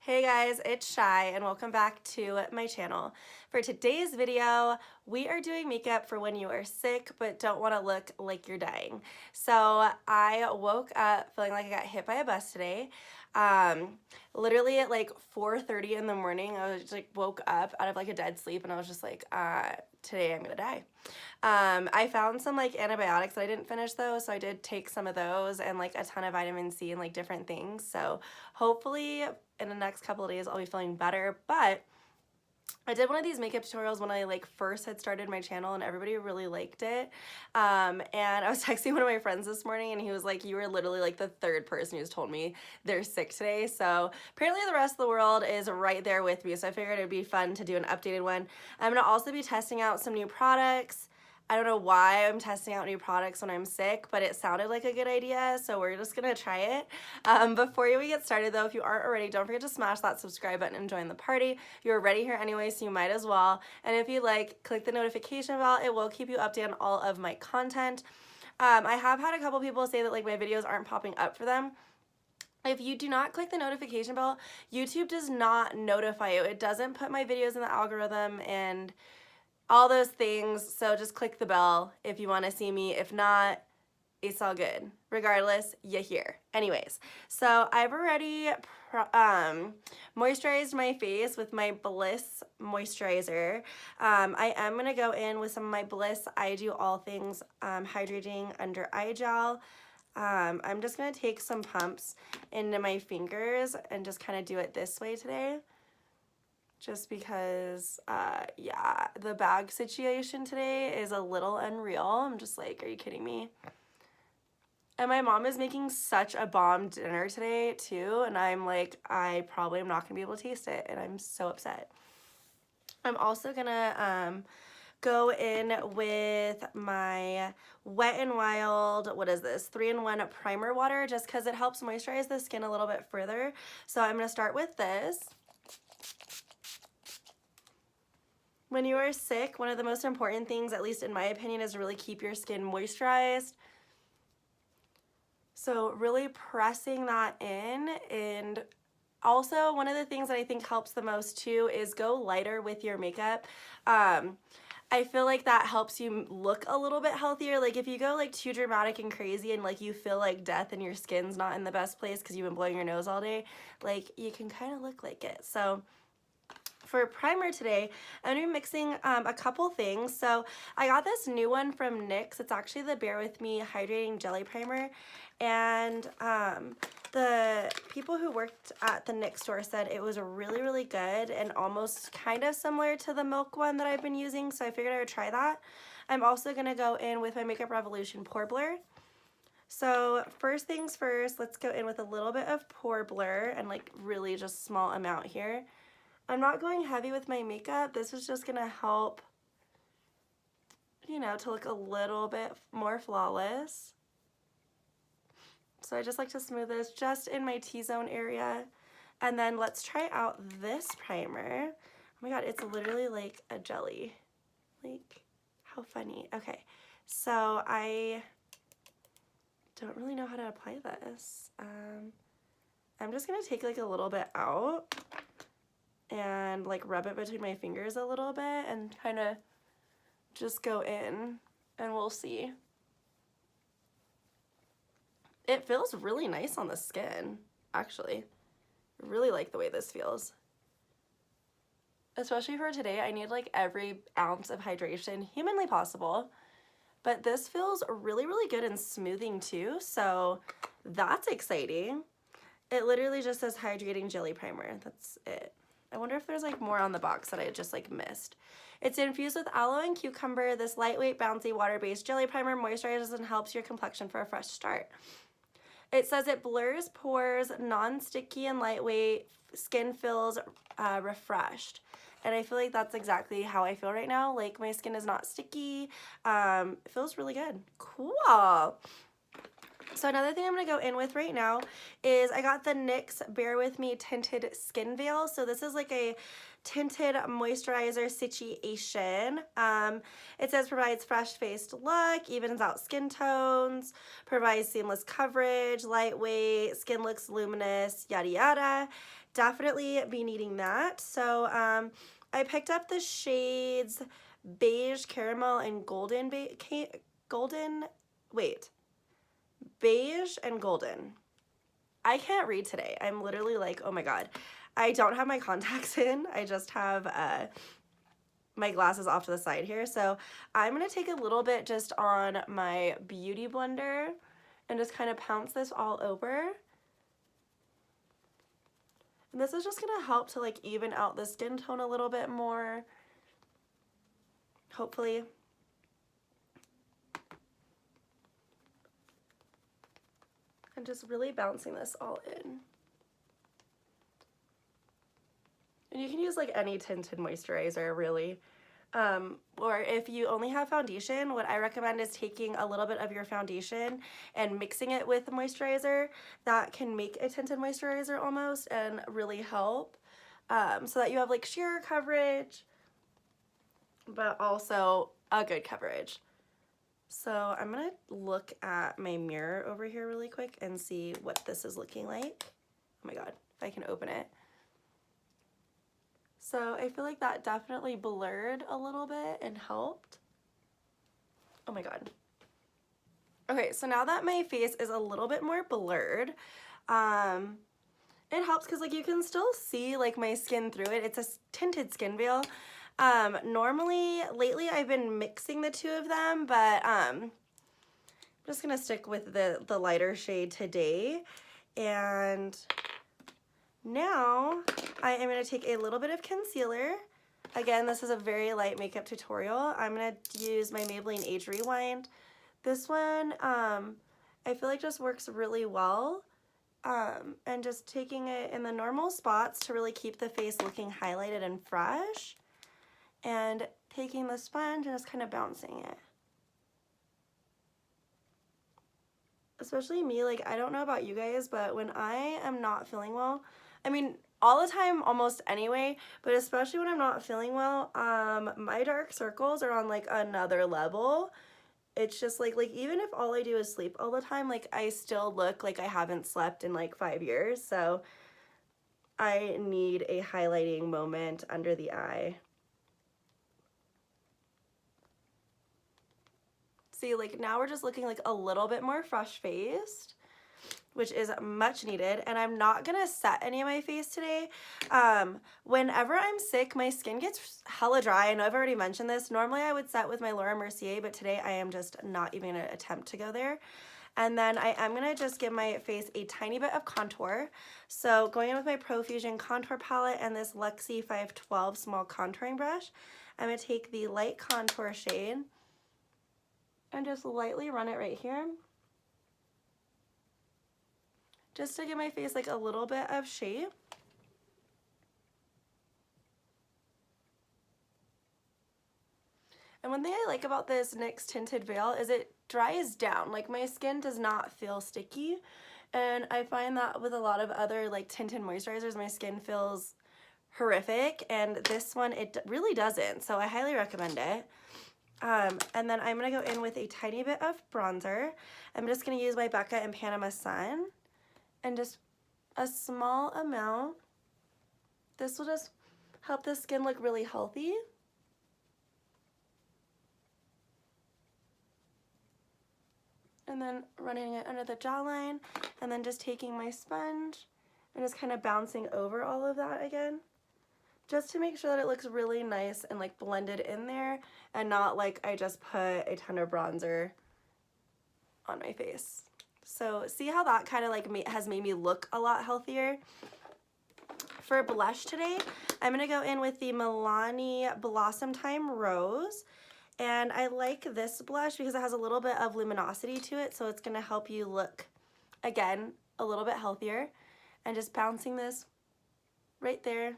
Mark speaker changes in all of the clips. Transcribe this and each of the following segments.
Speaker 1: Hey guys, it's Shy and welcome back to my channel. For today's video, we are doing makeup for when you are sick but don't want to look like you're dying. So I woke up feeling like I got hit by a bus today. Literally at like 4:30 in the morning, I was just like woke up out of like a dead sleep and I was just like, today I'm gonna die. I found some like antibiotics that I didn't finish though, so I did take some of those and like a ton of vitamin C and like different things. So hopefully in the next couple of days I'll be feeling better. But I did one of these makeup tutorials when I like first had started my channel and everybody really liked it. And I was texting one of my friends this morning and he was like, you were literally like the third person who's told me they're sick today. So apparently the rest of the world is right there with me. So I figured it'd be fun to do an updated one. I'm gonna also be testing out some new products. I don't know why I'm testing out new products when I'm sick, but it sounded like a good idea, so we're just gonna try it. Before we get started though, if you aren't already, don't forget to smash that subscribe button and join the party. You're already here anyway, so you might as well. And if you like, click the notification bell. It will keep you updated on all of my content. I have had a couple people say that like my videos aren't popping up for them. If you do not click the notification bell, YouTube does not notify you. It doesn't put my videos in the algorithm and all those things. So just click the bell if you want to see me. If not, it's all good. Regardless, you're here. Anyways, so I've already moisturized my face with my Bliss moisturizer. I am going to go in with some of my Bliss I Do All Things Hydrating Under Eye Gel. I'm just going to take some pumps into my fingers and just kind of do it this way today. Just because, yeah, the bag situation today is a little unreal. I'm just like, are you kidding me? And my mom is making such a bomb dinner today, too. And I'm like, I probably am not going to be able to taste it. And I'm so upset. I'm also going to go in with my Wet n Wild, what is this, 3-in-1 primer water, just because it helps moisturize the skin a little bit further. So I'm going to start with this. When you are sick, one of the most important things, at least in my opinion, is to really keep your skin moisturized. So really pressing that in. And also one of the things that I think helps the most too is go lighter with your makeup. I feel like that helps you look a little bit healthier. Like if you go like too dramatic and crazy and like you feel like death and your skin's not in the best place because you've been blowing your nose all day, like you can kind of look like it. So for primer today, I'm going to be mixing a couple things. So I got this new one from NYX. It's actually the Bear With Me Hydrating Jelly Primer. And the people who worked at the NYX store said it was really, really good and almost kind of similar to the Milk one that I've been using. So I figured I would try that. I'm also going to go in with my Makeup Revolution Pore Blur. So first things first, let's go in with a little bit of Pore Blur and like really just small amount here. I'm not going heavy with my makeup. This is just going to help, you know, to look a little bit more flawless. So I just like to smooth this just in my T-zone area. And then let's try out this primer. Oh my god, it's literally like a jelly. Like, how funny. Okay, so I don't really know how to apply this. I'm just going to take like a little bit out and like rub it between my fingers a little bit and kind of just go in and we'll see. It feels really nice on the skin, actually. I really like the way this feels. Especially for today, I need like every ounce of hydration humanly possible. But this feels really, really good and smoothing too, so that's exciting. It literally just says Hydrating Jelly Primer. That's it. I wonder if there's like more on the box that I just like missed. It's infused with aloe and cucumber. This lightweight, bouncy, water-based jelly primer moisturizes and helps your complexion for a fresh start. It says it blurs pores, non-sticky and lightweight, skin feels refreshed. And I feel like that's exactly how I feel right now. Like my skin is not sticky. It feels really good. Cool. So another thing I'm going to go in with right now is I got the NYX Bear With Me Tinted Skin Veil. So this is like a tinted moisturizer situation. It says provides fresh-faced look, evens out skin tones, provides seamless coverage, lightweight, skin looks luminous, yada yada. Definitely be needing that. So I picked up the shades Beige Caramel and Beige and Golden. I can't read today. I'm literally like, oh my god. I don't have my contacts in. I just have my glasses off to the side here. So I'm going to take a little bit just on my beauty blender and just kind of pounce this all over. And this is just going to help to like even out the skin tone a little bit more. Hopefully. And just really bouncing this all in. And you can use like any tinted moisturizer really. Or if you only have foundation, what I recommend is taking a little bit of your foundation and mixing it with moisturizer. That can make a tinted moisturizer almost and really help so that you have like sheer coverage, but also a good coverage. So I'm gonna look at my mirror over here really quick and see what this is looking like. Oh my god, if I can open it. So I feel like that definitely blurred a little bit and helped. Oh my god. Okay, so now that my face is a little bit more blurred, it helps because like you can still see like my skin through it. It's a tinted skin veil. Normally, lately I've been mixing the two of them, but I'm just gonna stick with the lighter shade today. And now I am going to take a little bit of concealer. Again, this is a very light makeup tutorial. I'm going to use my Maybelline Age Rewind. This one I feel like just works really well. And just taking it in the normal spots to really keep the face looking highlighted and fresh. And taking the sponge and just kind of bouncing it. Especially me, like I don't know about you guys, but when I am not feeling well, I mean, all the time almost anyway, but especially when I'm not feeling well, my dark circles are on like another level. It's just like even if all I do is sleep all the time, like I still look like I haven't slept in like 5 years. So I need a highlighting moment under the eye. See, like now we're just looking like a little bit more fresh-faced, which is much needed. And I'm not gonna set any of my face today. Whenever I'm sick, my skin gets hella dry. I know I've already mentioned this. Normally I would set with my Laura Mercier, but today I am just not even gonna attempt to go there. And then I am gonna just give my face a tiny bit of contour. So going in with my Profusion contour palette and this Luxie 512 small contouring brush, I'm gonna take the light contour shade and just lightly run it right here. Just to give my face like a little bit of shape. And one thing I like about this NYX Tinted Veil is it dries down. Like my skin does not feel sticky. And I find that with a lot of other like tinted moisturizers, my skin feels horrific. And this one, it really doesn't. So I highly recommend it. And then I'm going to go in with a tiny bit of bronzer. I'm just going to use my Becca and Panama Sun. And just a small amount. This will just help the skin look really healthy. And then running it under the jawline, and then just taking my sponge and just kind of bouncing over all of that again, just to make sure that it looks really nice and like blended in there, and not like I just put a ton of bronzer on my face. So see how that kind of like has made me look a lot healthier? For blush today, I'm going to go in with the Milani Blossom Time Rose. And I like this blush because it has a little bit of luminosity to it, so it's going to help you look, again, a little bit healthier. And just bouncing this right there.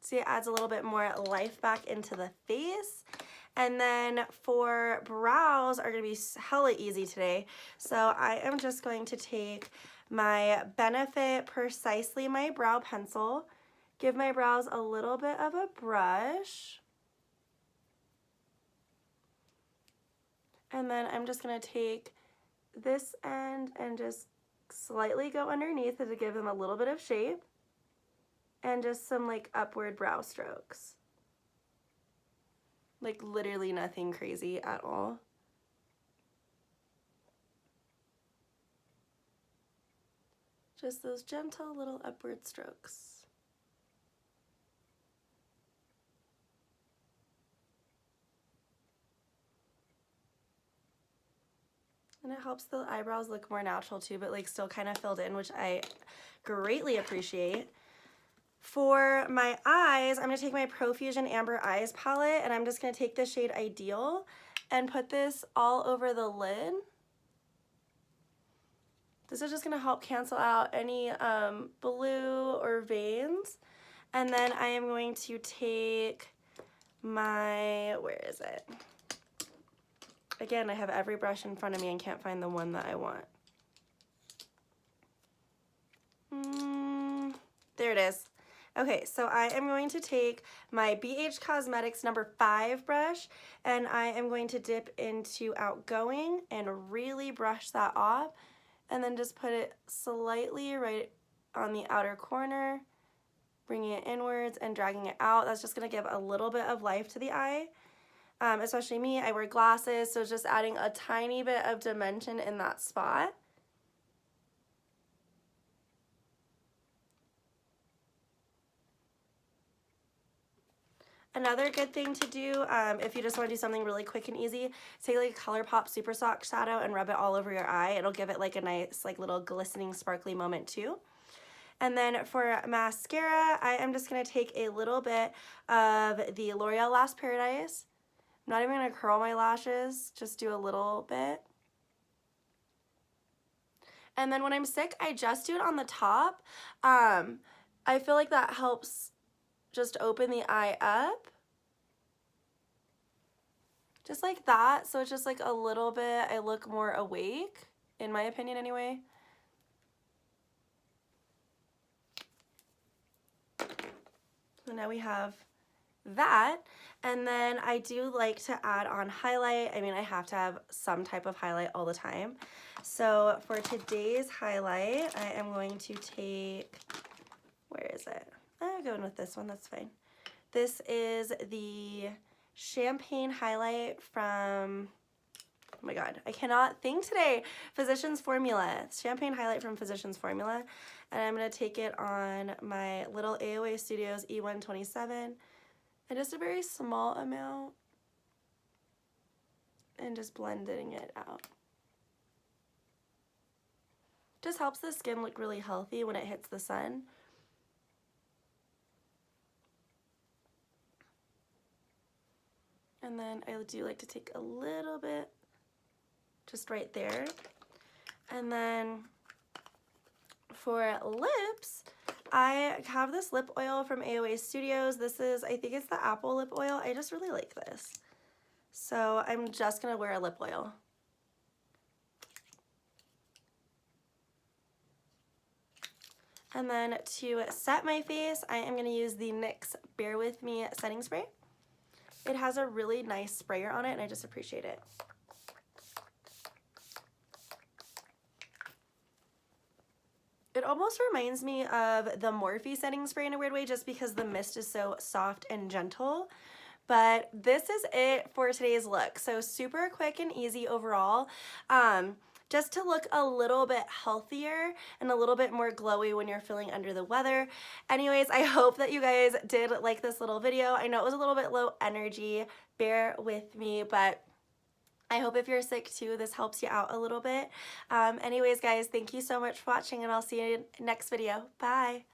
Speaker 1: See, it adds a little bit more life back into the face. And then for brows are going to be hella easy today. So I am just going to take my Benefit Precisely My Brow Pencil, give my brows a little bit of a brush. And then I'm just going to take this end and just slightly go underneath to give them a little bit of shape. And just some like upward brow strokes. Like literally nothing crazy at all. Just those gentle little upward strokes. And it helps the eyebrows look more natural too, but like still kind of filled in, which I greatly appreciate. For my eyes, I'm going to take my Profusion Amber Eyes palette, and I'm just going to take the shade Ideal and put this all over the lid. This is just going to help cancel out any blue or veins. And then I am going to take my, where is it? Again, I have every brush in front of me and can't find the one that I want. There it is. Okay, so I am going to take my BH Cosmetics number 5 brush, and I am going to dip into Outgoing and really brush that off, and then just put it slightly right on the outer corner, bringing it inwards and dragging it out. That's just going to give a little bit of life to the eye. Especially me, I wear glasses, so it's just adding a tiny bit of dimension in that spot. Another good thing to do, if you just want to do something really quick and easy, take like a ColourPop Super Soft Shadow and rub it all over your eye. It'll give it like a nice like little glistening sparkly moment too. And then for mascara, I am just going to take a little bit of the L'Oreal Lash Paradise. I'm not even going to curl my lashes, just do a little bit. And then when I'm sick, I just do it on the top. I feel like that helps just open the eye up. Just like that. So it's just like a little bit, I look more awake, in my opinion anyway. So now we have that. And then I do like to add on highlight. I mean, I have to have some type of highlight all the time. So for today's highlight, I am going to take, where is it? I'm going with this one, that's fine. This is the Champagne Highlight from, oh my god, I cannot think today, Physicians Formula. It's Champagne Highlight from Physicians Formula. And I'm going to take it on my little AOA Studios E127. And just a very small amount. And just blending it out. Just helps the skin look really healthy when it hits the sun. And then I do like to take a little bit just right there. And then for lips, I have this lip oil from AOA Studios. This is, I think it's the apple lip oil. I just really like this. So I'm just going to wear a lip oil. And then to set my face, I am going to use the NYX Bear With Me setting spray. It has a really nice sprayer on it, and I just appreciate it. It almost reminds me of the Morphe setting spray in a weird way, just because the mist is so soft and gentle. But this is it for today's look. So super quick and easy overall. Just to look a little bit healthier and a little bit more glowy when you're feeling under the weather. Anyways, I hope that you guys did like this little video. I know it was a little bit low energy, bear with me, but I hope if you're sick too, this helps you out a little bit. Anyways, guys, thank you so much for watching, and I'll see you in the next video. Bye.